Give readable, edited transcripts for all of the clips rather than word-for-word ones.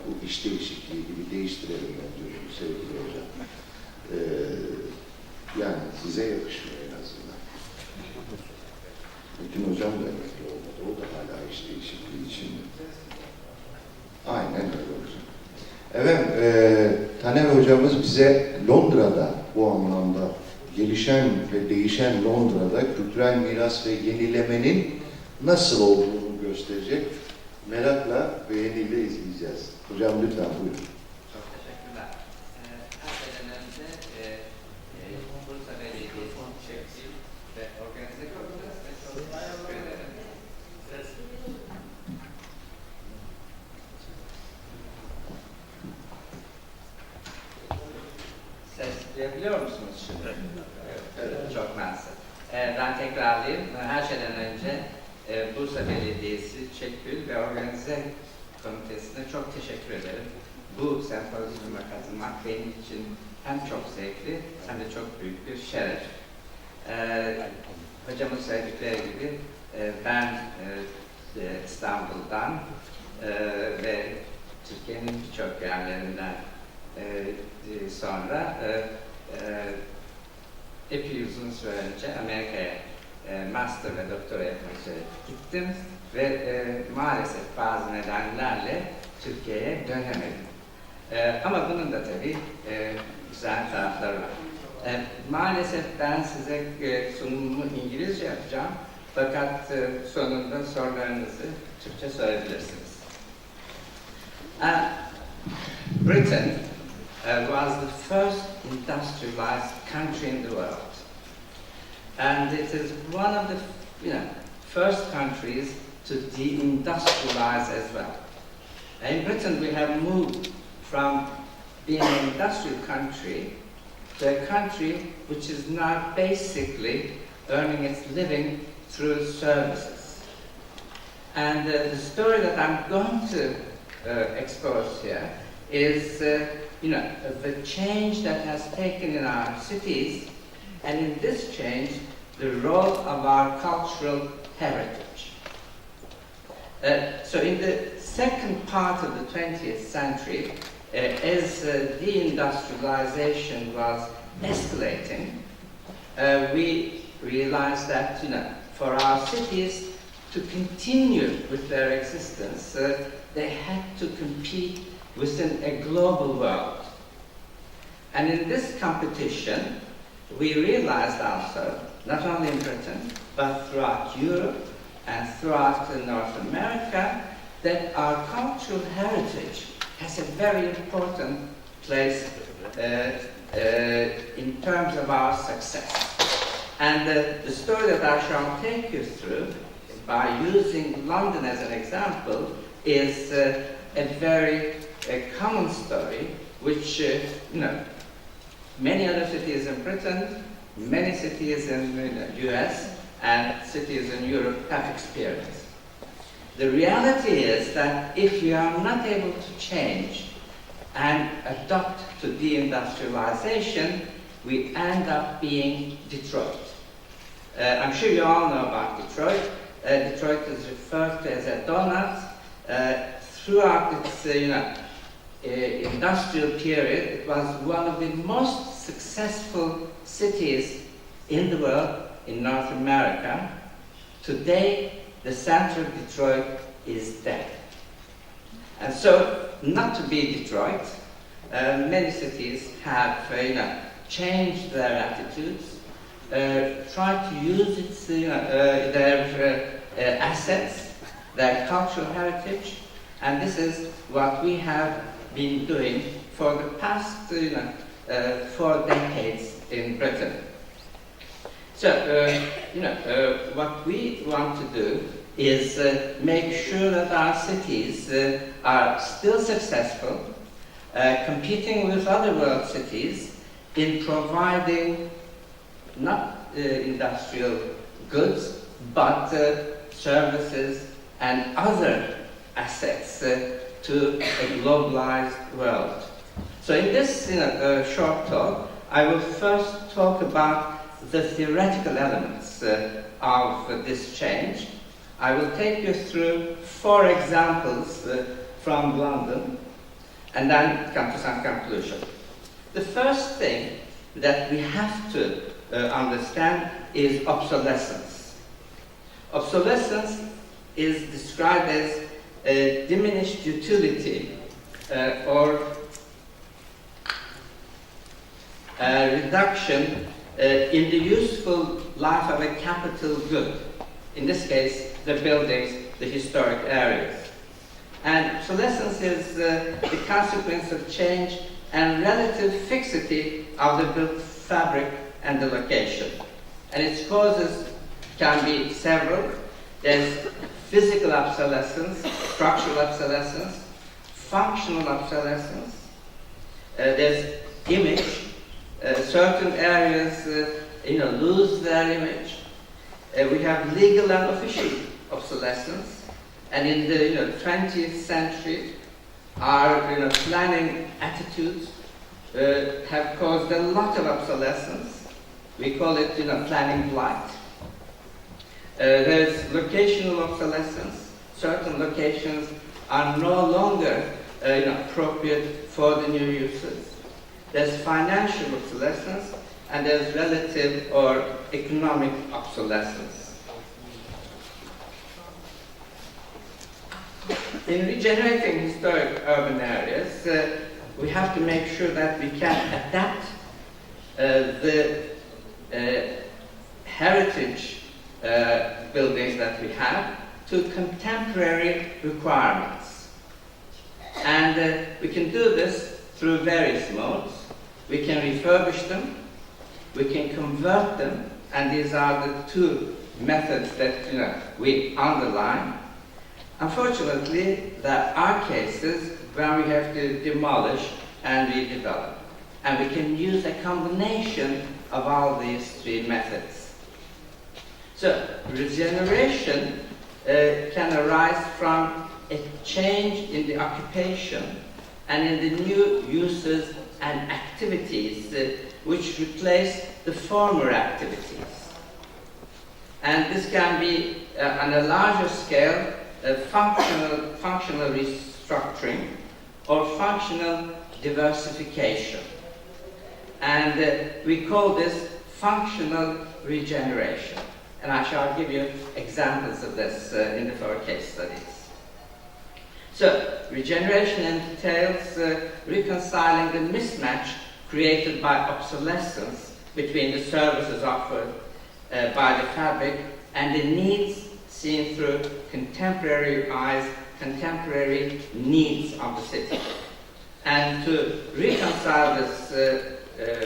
bu iş değişikliği gibi değiştirelim bence sevgili hocam. Yani size yakışıyor en azından. Bütün hocam da emekli olmadı. O da hala iş değişikliği içinde. Aynen öyle hocam. Evet, Taner hocamız bize Londra'da bu anlamda gelişen ve değişen Londra'da kültürel miras ve yenilemenin nasıl olduğunu gösterecek. Merakla, beğeniyle izleyeceğiz. Hocam lütfen buyurun. Çok teşekkürler. Her şeyden önce Bursa Belediyesi'nin çektiği ve organize komitesi ve çok teşekkür ederim. Ses duyabiliyor musunuz şimdi? Evet. Çok mersi. Ben tekrarlayayım. Her şeyden önce Bursa Belediyesi, Çekgül ve Organize Komitesi'ne çok teşekkür ederim. Bu sempozyuma katılmak benim için hem çok zevkli hem de çok büyük bir şeref. Hocamın söyledikleri gibi ben İstanbul'dan ve Türkiye'nin birçok yerlerinden sonra epey uzun süre önce Amerika'ya master ve doktora yapmak üzere gittim ve maalesef bazı nedenlerle Türkiye'ye dönemedim. Ama bunun da tabii güzel tarafları var. Maalesef ben size sunumumu İngilizce yapacağım, fakat sonunda sorularınızı Türkçe sorabilirsiniz. Britain was the first industrialized country in the world, and it is one of the first countries to deindustrialize as well. In Britain, we have moved from being an industrial country to a country which is now basically earning its living through services. And the story that I'm going to expose here is the change that has taken in our cities, and in this change, the role of our cultural heritage. So in the second part of the 20th century, as deindustrialization was escalating, we realized that for our cities to continue with their existence, they had to compete within a global world. And in this competition, we realized also, not only in Britain, but throughout Europe and throughout North America, that our cultural heritage has a very important place in terms of our success. And the story that I shall take you through, by using London as an example, is a very common story, which many other cities in Britain, many cities in the US, and cities in Europe have experienced. The reality is that if you are not able to change and adopt to deindustrialization, we end up being Detroit. I'm sure you all know about Detroit. Detroit is referred to as a donut. Throughout its industrial period, it was one of the most successful cities in the world, in North America. Today, the center of Detroit is dead. And so, not to be Detroit, many cities have changed their attitudes, tried to use their assets, their cultural heritage, and this is what we have been doing for the past 4 decades in Britain. So, what we want to do is make sure that our cities are still successful, competing with other world cities in providing not industrial goods, but services and other assets to a globalized world. So in this short talk, I will first talk about the theoretical elements of this change. I will take you through 4 examples from London, and then come to some conclusion. The first thing that we have to understand is obsolescence. Obsolescence is described as a diminished utility or a reduction in the useful life of a capital good. In this case, the buildings, the historic areas. And obsolescence is the consequence of change and relative fixity of the built fabric and the location. And its causes can be several. There's physical obsolescence, structural obsolescence, functional obsolescence. There's image. Certain areas lose their image. We have legal and official obsolescence. And in the 20th century, our planning attitudes have caused a lot of obsolescence. We call it planning blight. There's locational obsolescence. Certain locations are no longer appropriate for the new uses. There's financial obsolescence, and there's relative or economic obsolescence. In regenerating historic urban areas, we have to make sure that we can adapt the heritage buildings that we have to contemporary requirements. And we can do this through various modes. We can refurbish them, we can convert them, and these are the two methods that we underline. Unfortunately, there are cases where we have to demolish and redevelop. And we can use a combination of all these three methods. So, regeneration can arise from a change in the occupation and in the new uses and activities which replace the former activities. And this can be on a larger scale functional restructuring or functional diversification. And we call this functional regeneration. And I shall give you examples of this in the 4 case studies. So, regeneration entails reconciling the mismatch created by obsolescence between the services offered by the fabric and the needs seen through contemporary eyes, contemporary needs of the city. And to reconcile this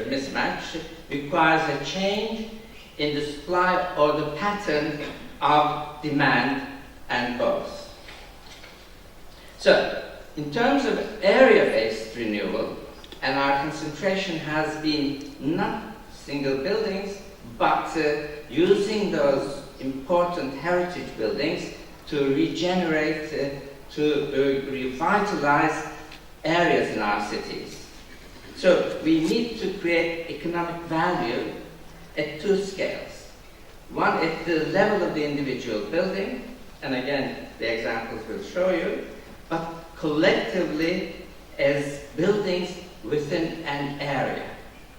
mismatch requires a change in the supply or the pattern of demand and both. So, in terms of area-based renewal, and our concentration has been not single buildings, but using those important heritage buildings to regenerate, to revitalize areas in our cities. So, we need to create economic value at 2 scales. One at the level of the individual building, and again, the examples will show you, but collectively as buildings within an area.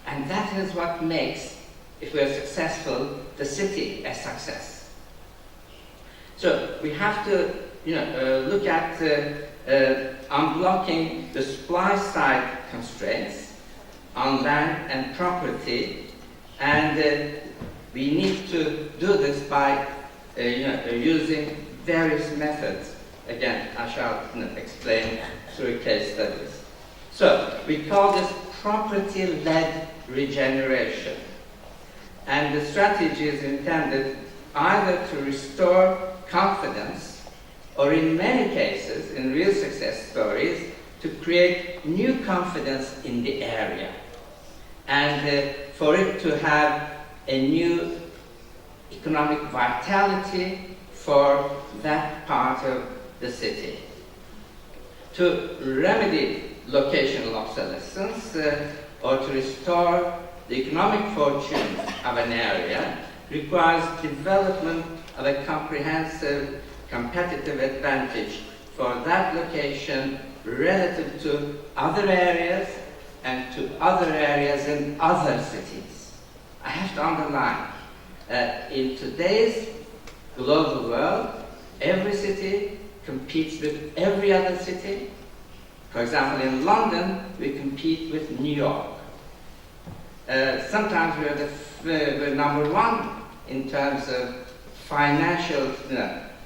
And that is what makes, if we are successful, the city a success. So we have to look at unblocking the supply side constraints on land and property, and we need to do this by using various methods. Again, I shall explain through case studies. So, we call this property-led regeneration. And the strategy is intended either to restore confidence, or in many cases, in real success stories, to create new confidence in the area. And for it to have a new economic vitality for that part of the city. To remedy locational obsolescence or to restore the economic fortunes of an area requires development of a comprehensive competitive advantage for that location relative to other areas and to other areas in other cities. I have to underline, in today's global world, every city competes with every other city. For example, in London, we compete with New York. Sometimes we're number one in terms of financial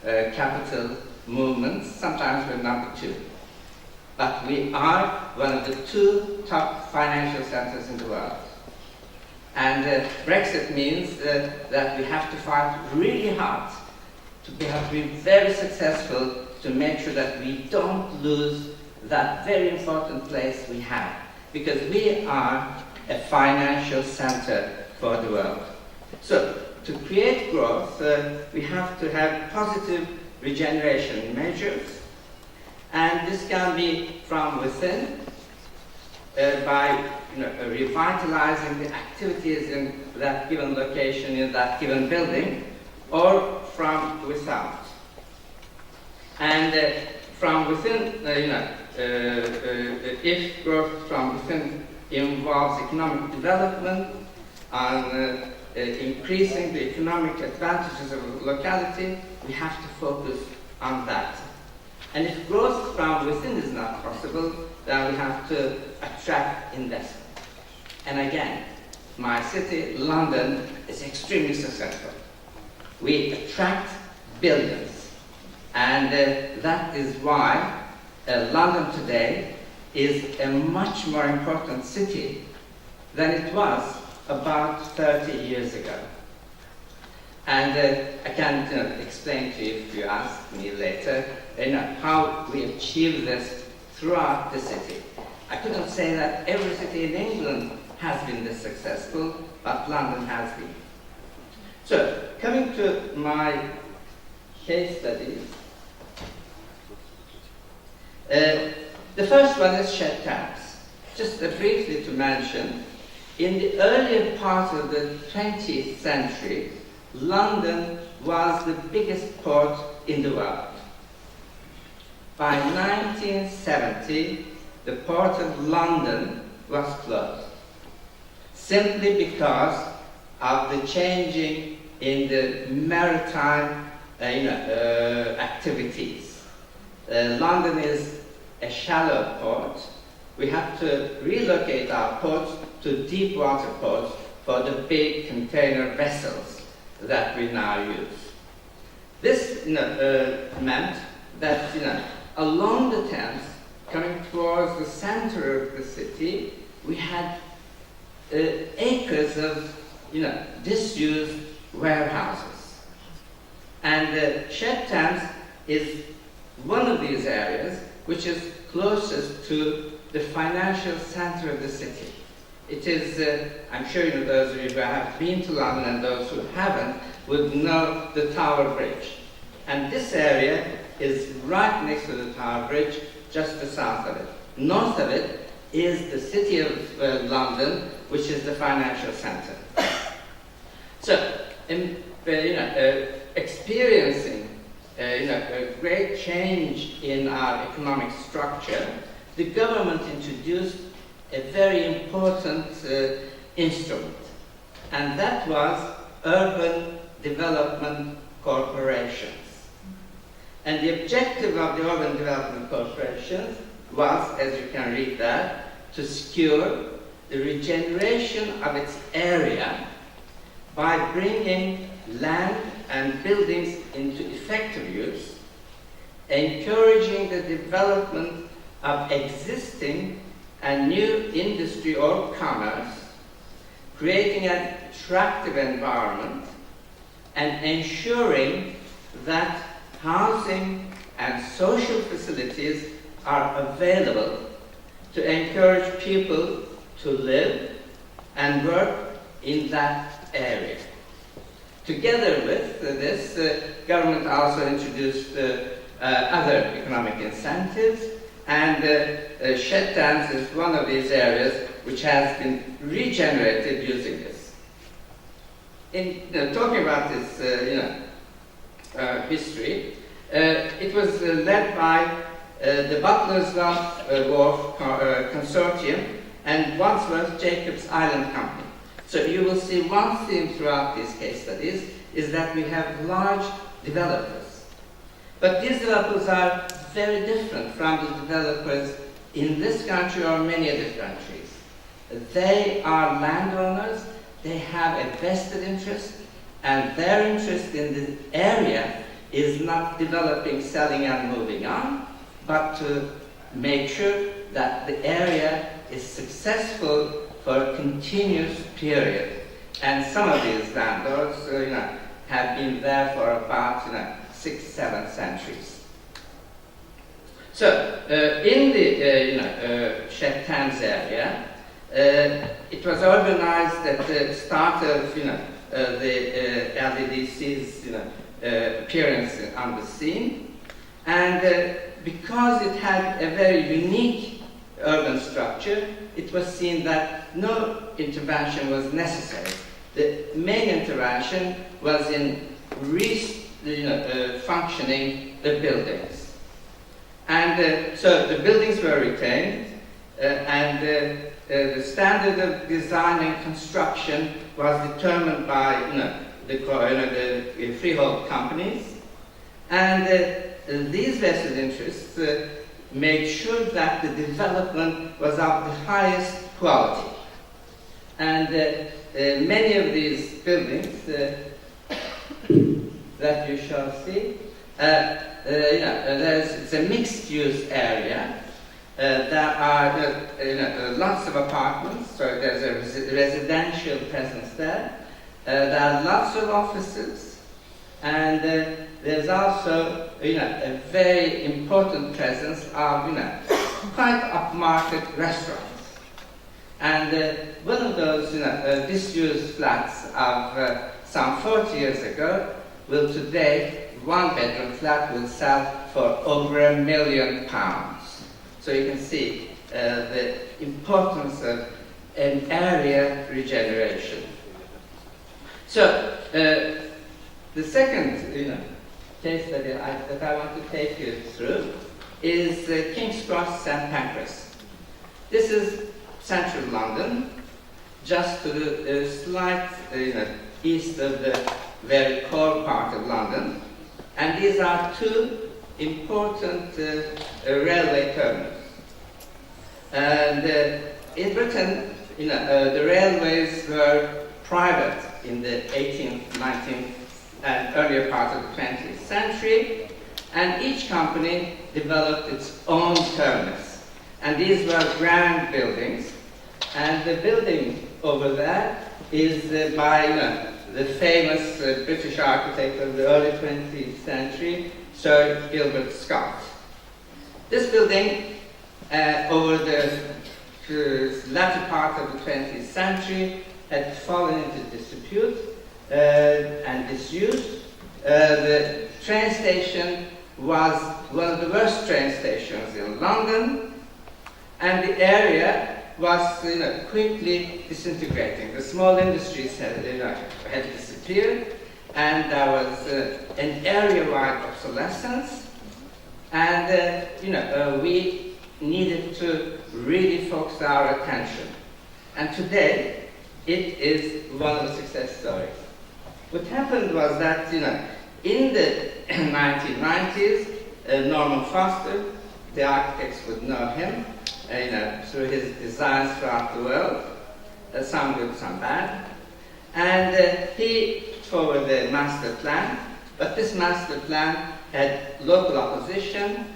capital movements. Sometimes we're number two. But we are one of the two top financial centers in the world. And Brexit means that we have to fight really hard to be very successful to make sure that we don't lose that very important place we have. Because we are a financial center for the world. So, to create growth, we have to have positive regeneration measures. And this can be from within, by revitalizing the activities in that given location, in that given building, or from without. And from within, if growth from within involves economic development and increasing the economic advantages of a locality, we have to focus on that. And if growth from within is not possible, then we have to attract investment. And again, my city, London, is extremely successful. We attract billions. And that is why London today is a much more important city than it was about 30 years ago. And I can explain to you, if you ask me later, how we achieve this throughout the city. I couldn't say that every city in England has been this successful, but London has been. So, coming to my case studies, the first one is shed taps. Just briefly to mention, in the earlier part of the 20th century, London was the biggest port in the world. By 1970, the port of London was closed, simply because of the changing in the maritime activities. London is a shallow port. We have to relocate our ports to deep water ports for the big container vessels that we now use. This meant that along the Thames, coming towards the center of the city, we had acres of disused warehouses. And Shed Thames is one of these areas which is closest to the financial center of the city. It is, I'm sure those of you who have been to London and those who haven't would know the Tower Bridge. And this area is right next to the Tower Bridge, just to the south of it. North of it is the city of London, which is the financial center. So, experiencing a great change in our economic structure, the government introduced a very important instrument, and that was urban development corporations. And the objective of the urban development corporations was, as you can read there, to secure the regeneration of its area by bringing land and buildings into effective use, encouraging the development of existing and new industry or commerce, creating an attractive environment, and ensuring that housing and social facilities are available to encourage people to live and work in that area. Together with this, government also introduced other economic incentives, and Shed Thames is one of these areas which has been regenerated using this. In talking about this history, it was led by the Butler's Wharf Consortium, and Wadsworth Jacobs Island Company. So you will see one theme throughout these case studies is that we have large developers. But these developers are very different from the developers in this country or many other countries. They are landowners, they have a vested interest, and their interest in the area is not developing, selling, and moving on, but to make sure that the area is successful for a continuous period. And some of these landlords have been there for about 6-7 centuries. So, in the Sheikh Thames area, it was urbanized at the start of the LDDC's appearance on the scene, and because it had a very unique urban structure, it was seen that no intervention was necessary. The main intervention was in functioning the buildings. And so the buildings were retained, and the standard of design and construction was determined by the freehold companies. And these vested interests made sure that the development was of the highest quality. And many of these buildings that you shall see, it's a mixed-use area. There are lots of apartments, so there's a residential presence there. There are lots of offices, and there's also a very important presence of quite upmarket restaurants. And one of those disused flats of some 40 years ago will today, one-bedroom flat will sell for over £1 million. So you can see the importance of an area regeneration. So the second case study that I want to take you through is King's Cross, St. Pancras. This is central London, just to the slight east of the very core part of London. And these are two important railway terminals. And in Britain, the railways were private in the 18th, 19th, and earlier part of the 20th century, and each company developed its own terminus. And these were grand buildings, and the building over there is by the famous British architect of the early 20th century, Sir Gilbert Scott. This building, over the latter part of the 20th century, had fallen into disrepute and disuse. The train station was one of the worst train stations in London, and the area was quickly disintegrating. The small industries had disappeared, and there was an area-wide obsolescence, and we needed to really focus our attention. And today, it is one of the success stories. What happened was that in the 1990s, Norman Foster, the architects would know him, through his designs throughout the world, some good, some bad. And he put forward the master plan, but this master plan had local opposition,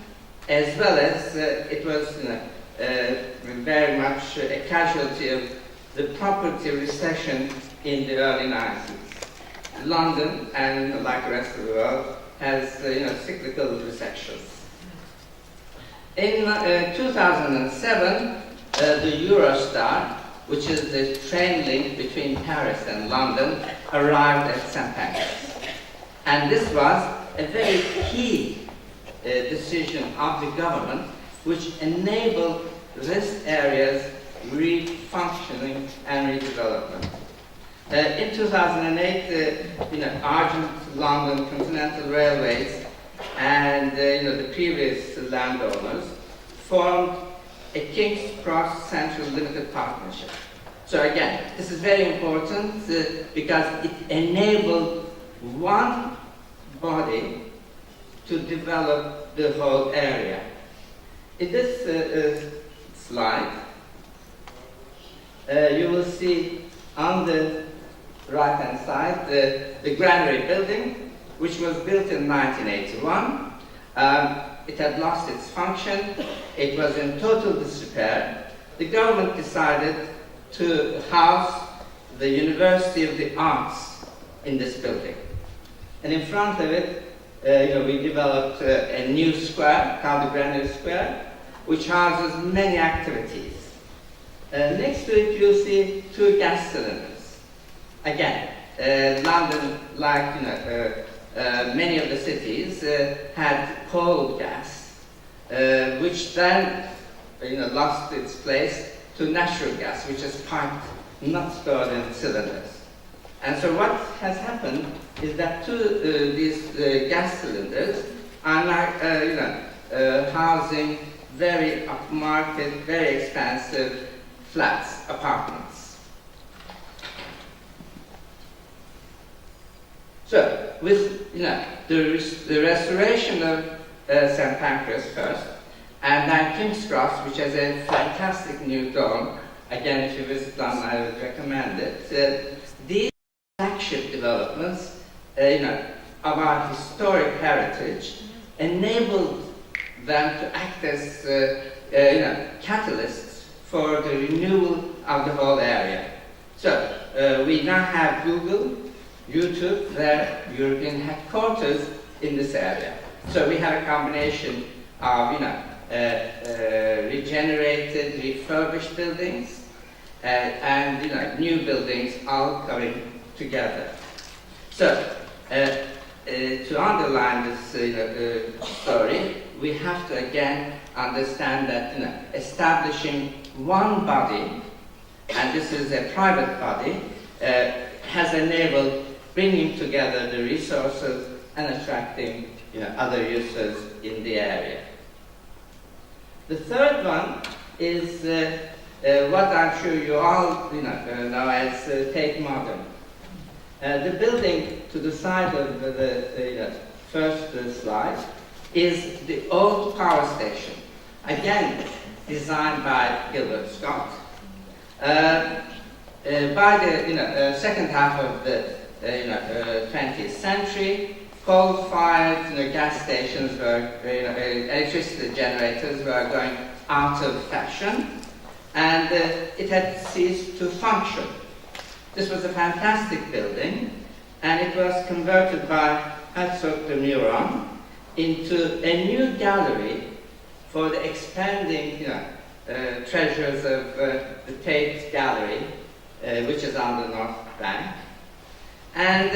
as well as it was very much a casualty of the property recession in the early 90s. London, and like the rest of the world, has cyclical recessions. In 2007, the Eurostar, which is the train link between Paris and London, arrived at St. Pancras. And this was a very key decision of the government, which enabled this area's re-functioning and redevelopment. In 2008, Argent London Continental Railways and the previous landowners formed a King's Cross Central Limited Partnership. So again, this is very important because it enabled one body to develop the whole area. In this slide, you will see on the right-hand side the Granary Building, which was built in 1981. It had lost its function. It was in total disrepair. The government decided to house the University of the Arts in this building. And in front of it, we developed a new square called the Granary Square, which houses many activities. Next to it, you'll see 2 gas cylinders. Again, London, like many of the cities, had coal gas, which then lost its place to natural gas, which is piped, not stored in cylinders. And so what has happened is that these gas cylinders are now housing very upmarket, very expensive flats, apartments. So, with the restoration of St. Pancras first, and then King's Cross, which has a fantastic new dome, again, if you visit London, I would recommend it. These flagship developments, of our historic heritage, enabled them to act as, catalysts for the renewal of the whole area. So, we now have Google, YouTube, their European headquarters in this area. So we have a combination of, regenerated, refurbished buildings, and new buildings all coming together. So, to underline this story, we have to again understand that establishing one body, and this is a private body, has enabled bringing together the resources and attracting other users in the area. The third one is what I'm sure you all know as Tate Modern. The building to the side of the first slide is the old power station, again designed by Gilbert Scott. By the second half of the 20th century, coal-fired gas stations were, electricity generators were going out of fashion, and it had ceased to function. This was a fantastic building, and it was converted by Herzog de Meuron into a new gallery for the expanding treasures of the Tate Gallery, which is on the North Bank. And,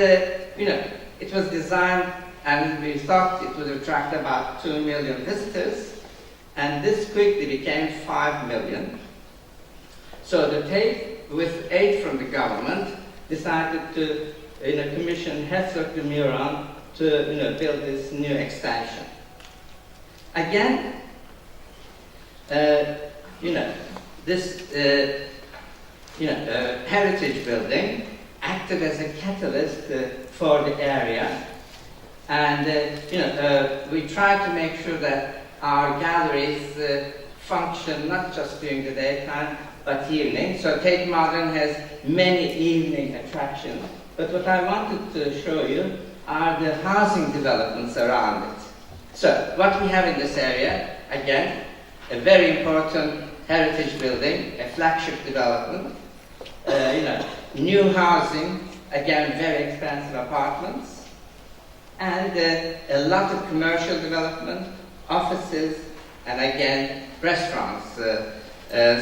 it was designed, and we thought it would attract about 2 million visitors, and this quickly became 5 million. So the Tate, with aid from the government, decided to commission Herzog de Meuron to build this new extension. Again, this heritage building acted as a catalyst for the area, and we tried to make sure that our galleries function not just during the daytime but evening. So Tate Modern has many evening attractions, but what I wanted to show you are the housing developments around it. So what we have in this area, again, a very important heritage building, a flagship development, new housing, again very expensive apartments, and a lot of commercial development, offices, and again restaurants.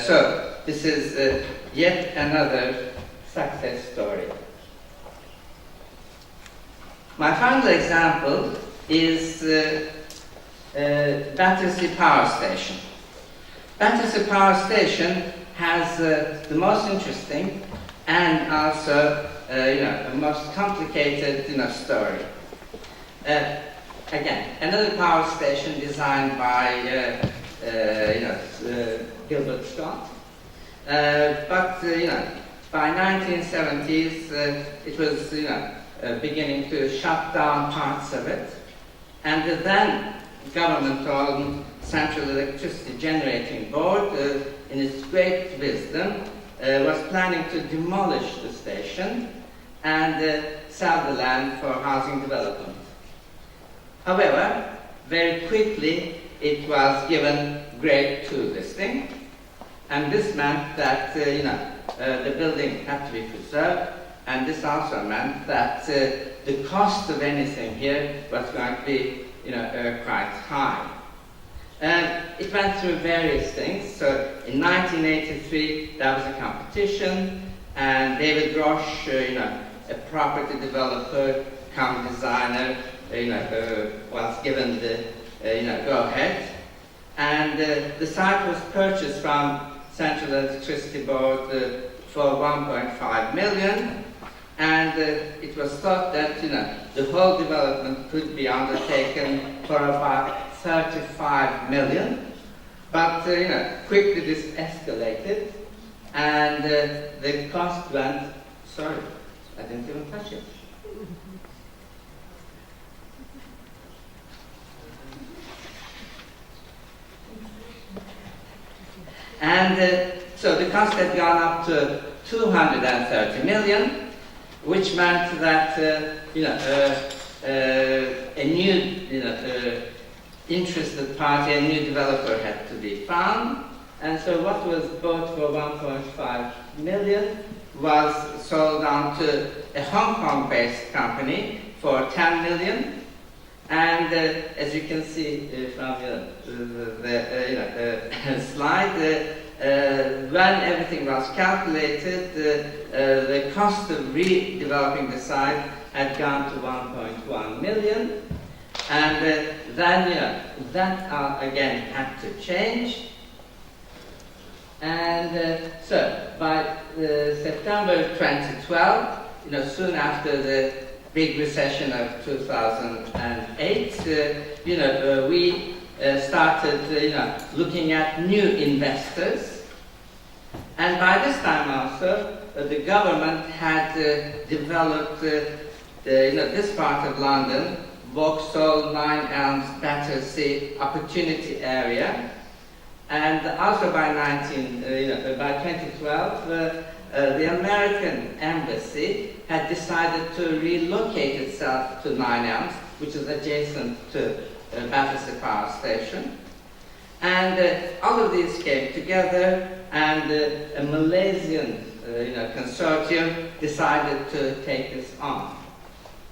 So this is yet another success story. My final example is Battersea Power Station. Battersea Power Station has the most interesting and also the most complicated story. again, another power station designed by Gilbert Scott. But by 1970s, it was beginning to shut down parts of it, and the then government-owned Central Electricity Generating Board, in its great wisdom, was planning to demolish the station and sell the land for housing development. However, very quickly it was given Grade 2 listing, and this meant that the building had to be preserved, and this also meant that the cost of anything here was going to be quite high. It went through various things. So in 1983 there was a competition, and David Roche, a property developer, come designer, was given the go-ahead, and the site was purchased from Central Electricity Board for 1.5 million, and it was thought that the whole development could be undertaken for about 35 million, but quickly this escalated, and the cost went. Sorry, I didn't even touch it. And so the cost had gone up to 230 million, which meant that a new interested party, a new developer had to be found. And so what was bought for 1.5 million was sold on to a Hong Kong-based company for 10 million. And as you can see from the slide, when everything was calculated, the cost of redeveloping the site had gone to 1.1 million. And then that again had to change. And so by September 2012, soon after the big recession of 2008, we started looking at new investors. And by this time also, the government had developed this part of London, Vauxhall, Nine Elms, Battersea opportunity area. And also by 2012, the American embassy had decided to relocate itself to Nine Elms, which is adjacent to Battersea Power Station. And all of these came together, and a Malaysian consortium decided to take this on.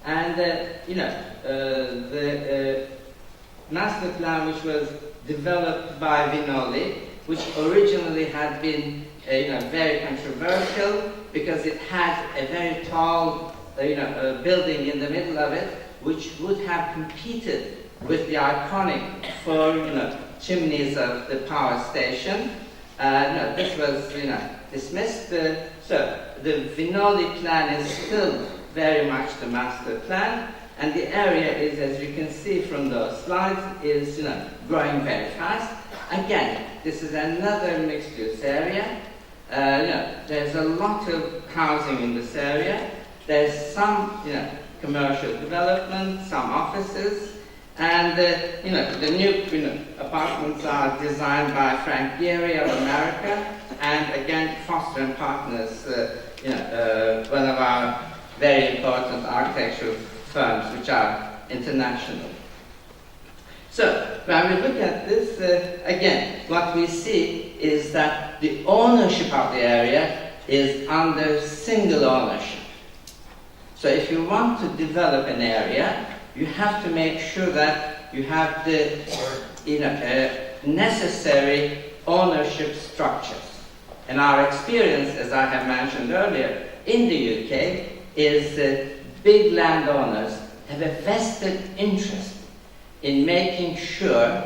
And the master plan, which was developed by Vinoli, which originally had been very controversial because it had a very tall building in the middle of it, which would have competed with the iconic four chimneys of the power station. No, this was dismissed. So the Vinoli plan is still very much the master plan, and the area is, as you can see from those slides, is growing very fast. Again, this is another mixed-use area. There's a lot of housing in this area. There's some commercial development, some offices, and the new apartments are designed by Frank Gehry of America, and again Foster and Partners, one of our very important architectural firms which are international. So when we look at this, again, what we see is that the ownership of the area is under single ownership. So if you want to develop an area, you have to make sure that you have the necessary ownership structures. And our experience, as I have mentioned earlier, in the UK is big landowners have a vested interest in making sure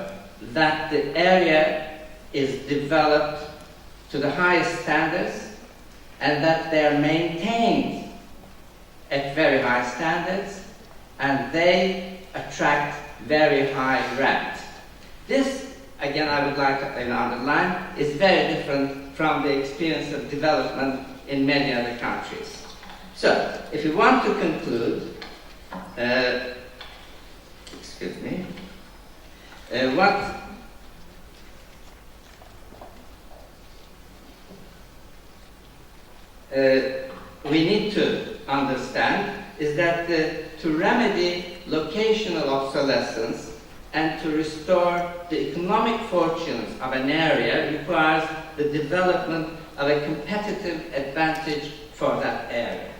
that the area is developed to the highest standards and that they are maintained at very high standards, and they attract very high rent. This, again, I would like to underline, is very different from the experience of development in many other countries. So, if you want to conclude, excuse me, what we need to understand is that to remedy locational obsolescence and to restore the economic fortunes of an area requires the development of a competitive advantage for that area.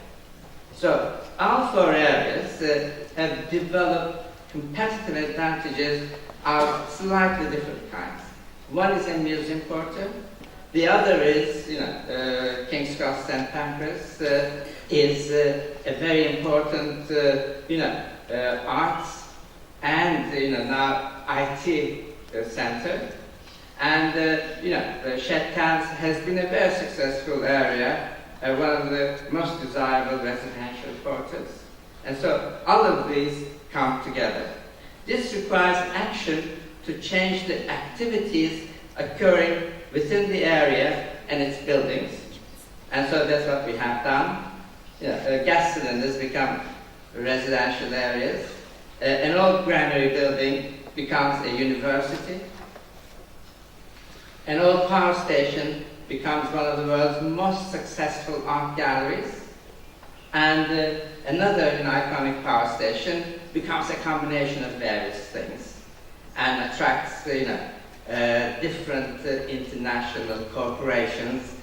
So, all four areas have developed competitive advantages of slightly different kinds. One is a museum quarter. The other is, King's Cross St. Pancras is a very important, arts and, now IT center. And, Shetlands has been a very successful area, one of the most desirable residential quarters. And so all of these come together. This requires action to change the activities occurring within the area and its buildings. And so that's what we have done. Gas cylinders become residential areas. An old Granary Building becomes a university. An old power station becomes one of the world's most successful art galleries. And another iconic power station becomes a combination of various things and attracts different international corporations,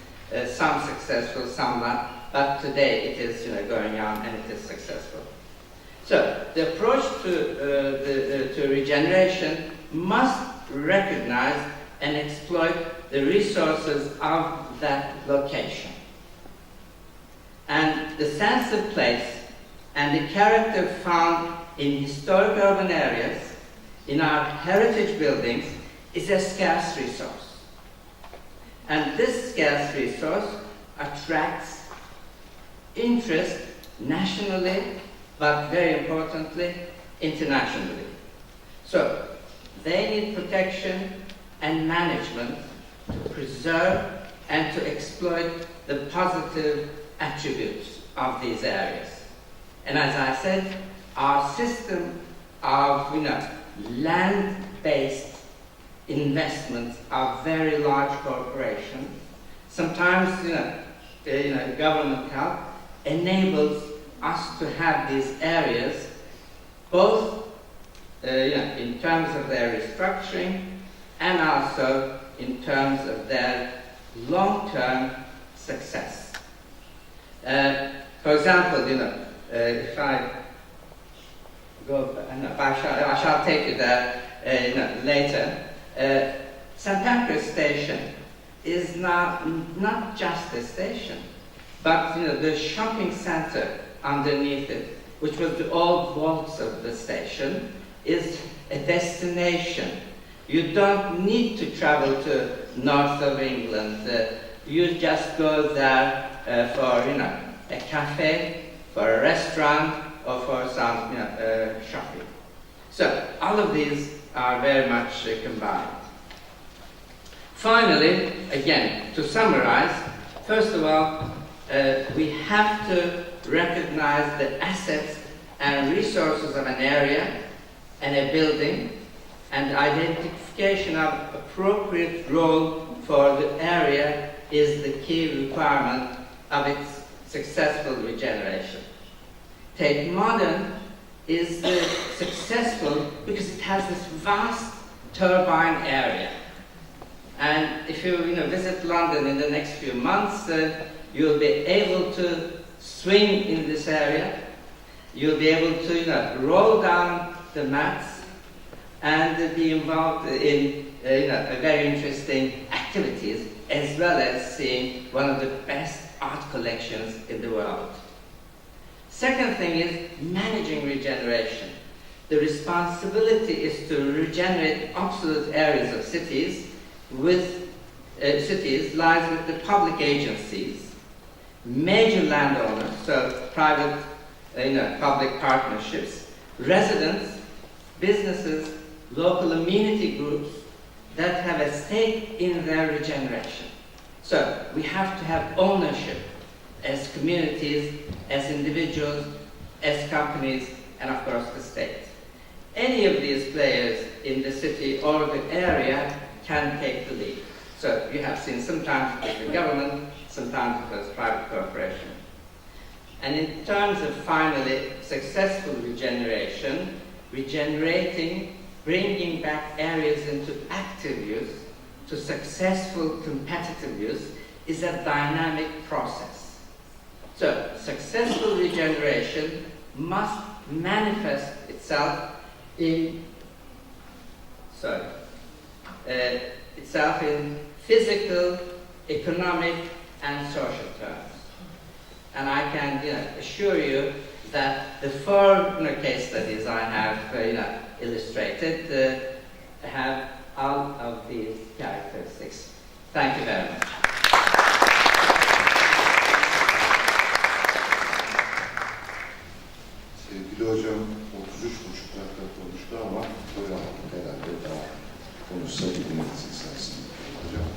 some successful, some not, but today it is going on and it is successful. So the approach to regeneration must recognize and exploit the resources of that location. And the sense of place and the character found in historic urban areas, in our heritage buildings, is a scarce resource. And this scarce resource attracts interest nationally, but very importantly, internationally. So, they need protection and management to preserve and to exploit the positive attributes of these areas. And as I said, our system of land-based investments of very large corporations, sometimes government help, enables us to have these areas both in terms of their restructuring and also in terms of their long-term success. For example, if I go, I shall take you there later. St. Pancras Station is now not just a station, but the shopping center underneath it, which was the old vaults of the station, is a destination. You don't need to travel to north of England. You just go there for a cafe, for a restaurant, or for some shopping. So all of these are very much combined. Finally, again, to summarize, first of all, we have to recognize the assets and resources of an area and a building, and identification of appropriate role for the area is the key requirement of its successful regeneration. Tate Modern is successful because it has this vast turbine area. And if you visit London in the next few months, you'll be able to swing in this area. You'll be able to roll down the mats and be involved in very interesting activities, as well as seeing one of the best art collections in the world. Second thing is managing regeneration. The responsibility is to regenerate obsolete areas of cities lies with the public agencies, major landowners, so private public partnerships, residents, businesses, local amenity groups that have a stake in their regeneration. So we have to have ownership as communities, as individuals, as companies, and of course the state. Any of these players in the city or the area can take the lead. So you have seen sometimes it was the government, sometimes it was private corporation. And in terms of finally successful regeneration, regenerating, bringing back areas into active use to successful competitive use is a dynamic process. So successful regeneration must manifest itself in physical, economic, and social terms. And I can assure you that the four case studies I have illustrated have all of these characteristics. Thank you very much. Sevgili hocam 33,5 dakika konuştu ama böyle herhalde daha konuşsa gidiniz esasında hocam.